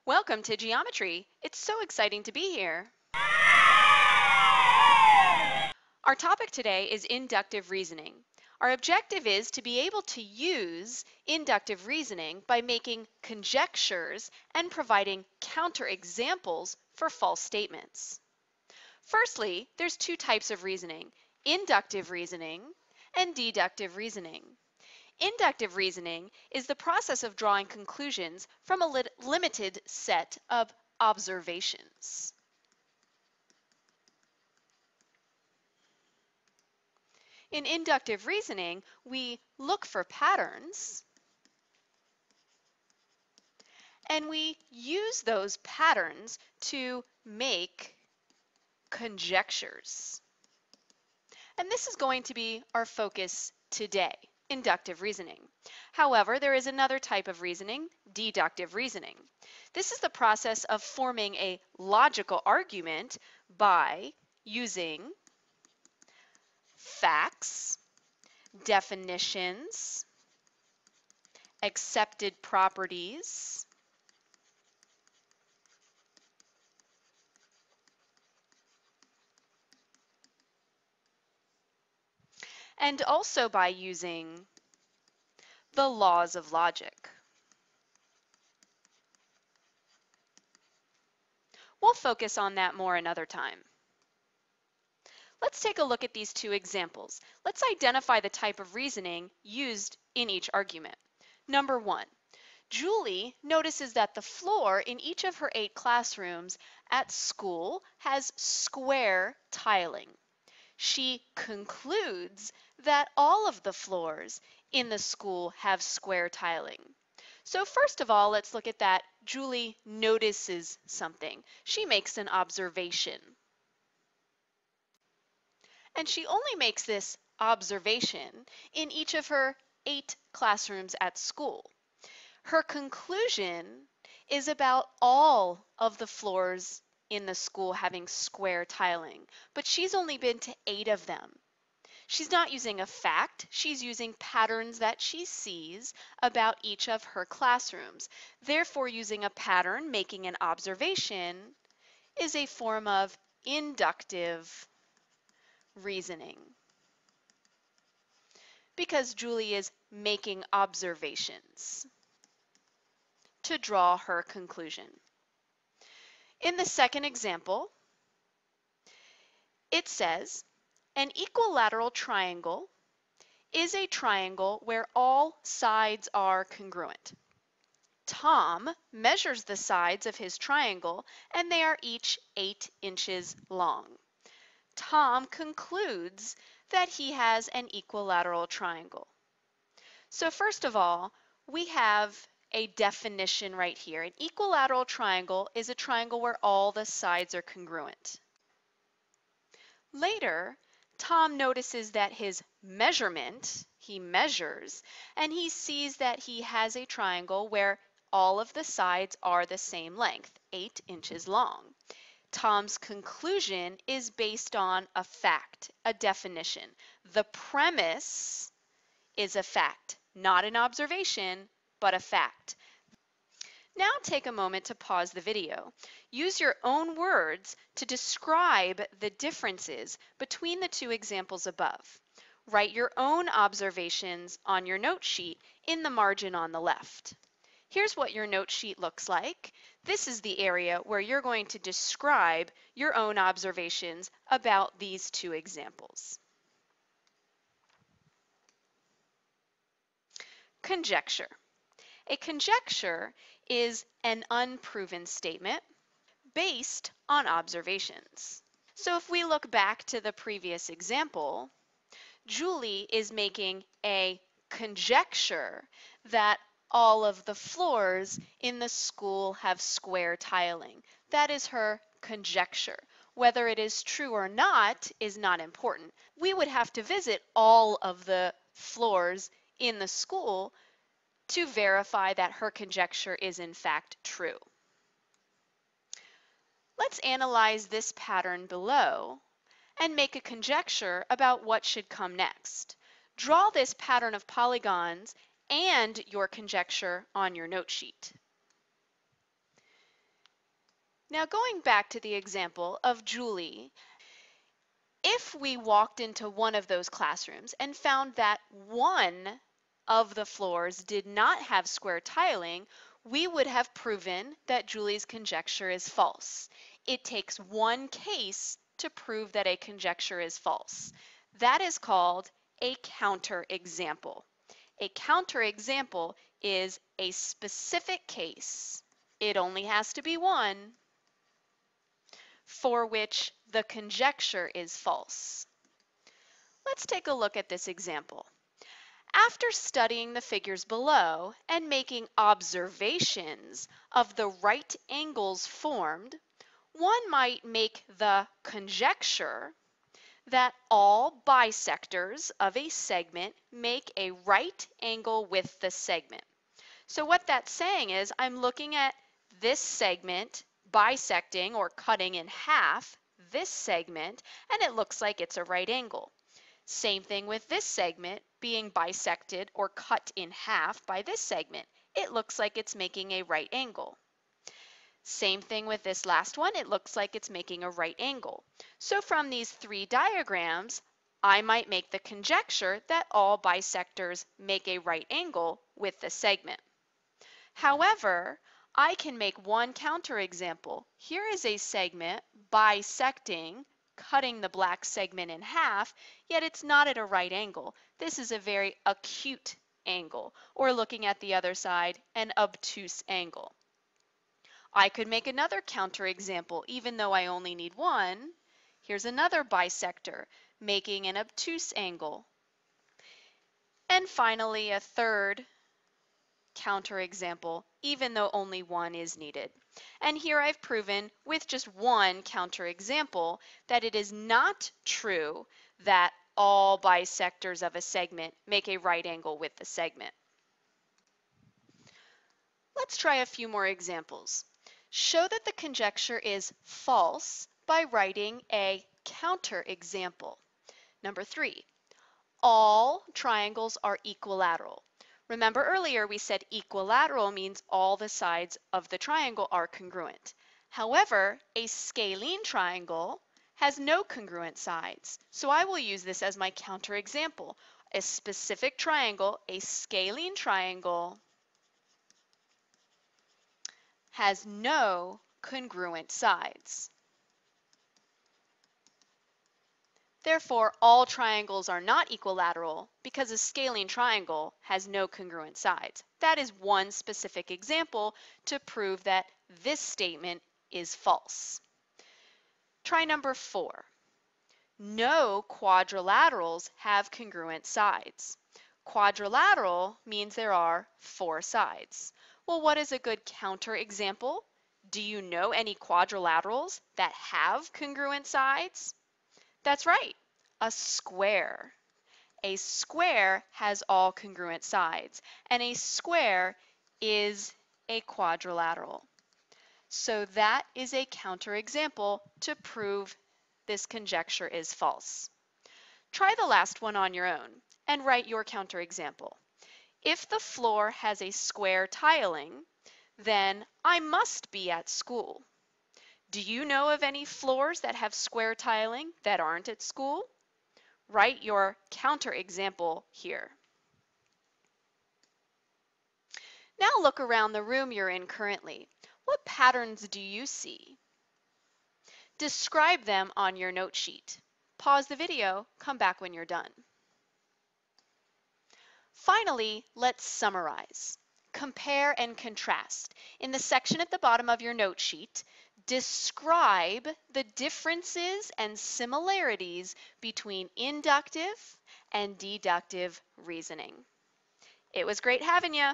Welcome to Geometry. It's so exciting to be here. Our topic today is inductive reasoning. Our objective is to be able to use inductive reasoning by making conjectures and providing counterexamples for false statements. Firstly, there's two types of reasoning, inductive reasoning and deductive reasoning. Inductive reasoning is the process of drawing conclusions from a limited set of observations. In inductive reasoning, we look for patterns and we use those patterns to make conjectures. And this is going to be our focus today, inductive reasoning. However, there is another type of reasoning, deductive reasoning. This is the process of forming a logical argument by using facts, definitions, accepted properties, and also by using the laws of logic. We'll focus on that more another time. Let's take a look at these two examples. Let's identify the type of reasoning used in each argument. Number one, Julie notices that the floor in each of her 8 classrooms at school has square tiling. She concludes that all of the floors in the school have square tiling. So first of all, let's look at that. Julie notices something. She makes an observation. And she only makes this observation in each of her 8 classrooms at school. Her conclusion is about all of the floors in the school having square tiling, but she's only been to 8 of them. She's not using a fact, she's using patterns that she sees about each of her classrooms. Therefore, using a pattern, making an observation, is a form of inductive reasoning, because Julie is making observations to draw her conclusion. In the second example, it says, an equilateral triangle is a triangle where all sides are congruent. Tom measures the sides of his triangle and they are each 8 inches long. Tom concludes that he has an equilateral triangle. So first of all, we have a definition right here. An equilateral triangle is a triangle where all the sides are congruent. Later, Tom notices that his measurement, he measures, and he sees that he has a triangle where all of the sides are the same length, 8 inches long. Tom's conclusion is based on a fact, a definition. The premise is a fact, not an observation, but a fact. Now take a moment to pause the video. Use your own words to describe the differences between the two examples above. Write your own observations on your note sheet in the margin on the left. Here's what your note sheet looks like. This is the area where you're going to describe your own observations about these two examples. Conjecture. A conjecture is an unproven statement based on observations. So if we look back to the previous example, Julie is making a conjecture that all of the floors in the school have square tiling. That is her conjecture. Whether it is true or not is not important. We would have to visit all of the floors in the school to verify that her conjecture is in fact true. Let's analyze this pattern below and make a conjecture about what should come next. Draw this pattern of polygons and your conjecture on your note sheet. Now going back to the example of Julie, if we walked into one of those classrooms and found that one of the floors did not have square tiling, we would have proven that Julie's conjecture is false. It takes one case to prove that a conjecture is false. That is called a counterexample. A counterexample is a specific case. It only has to be one for which the conjecture is false. Let's take a look at this example. After studying the figures below and making observations of the right angles formed, one might make the conjecture that all bisectors of a segment make a right angle with the segment. So what that's saying is I'm looking at this segment bisecting or cutting in half this segment, and it looks like it's a right angle. Same thing with this segment being bisected or cut in half by this segment. It looks like it's making a right angle. Same thing with this last one. It looks like it's making a right angle. So from these three diagrams, I might make the conjecture that all bisectors make a right angle with the segment. However, I can make one counterexample. Here is a segment bisecting, cutting the black segment in half, yet it's not at a right angle. This is a very acute angle, or looking at the other side, an obtuse angle. I could make another counterexample, even though I only need one. Here's another bisector, making an obtuse angle. And finally, a third counterexample, even though only one is needed. And here I've proven with just one counterexample that it is not true that all bisectors of a segment make a right angle with the segment. Let's try a few more examples. Show that the conjecture is false by writing a counterexample. Number 3, all triangles are equilateral. Remember earlier we said equilateral means all the sides of the triangle are congruent. However, a scalene triangle has no congruent sides. So I will use this as my counterexample. A specific triangle, a scalene triangle, has no congruent sides. Therefore, all triangles are not equilateral because a scalene triangle has no congruent sides. That is one specific example to prove that this statement is false. Try number 4. No quadrilaterals have congruent sides. Quadrilateral means there are 4 sides. Well, what is a good counterexample? Do you know any quadrilaterals that have congruent sides? That's right, a square. A square has all congruent sides, and a square is a quadrilateral. So that is a counterexample to prove this conjecture is false. Try the last one on your own and write your counterexample. If the floor has a square tiling, then I must be at school. Do you know of any floors that have square tiling that aren't at school? Write your counterexample here. Now look around the room you're in currently. What patterns do you see? Describe them on your note sheet. Pause the video, come back when you're done. Finally, let's summarize. Compare and contrast. In the section at the bottom of your note sheet, describe the differences and similarities between inductive and deductive reasoning. It was great having you.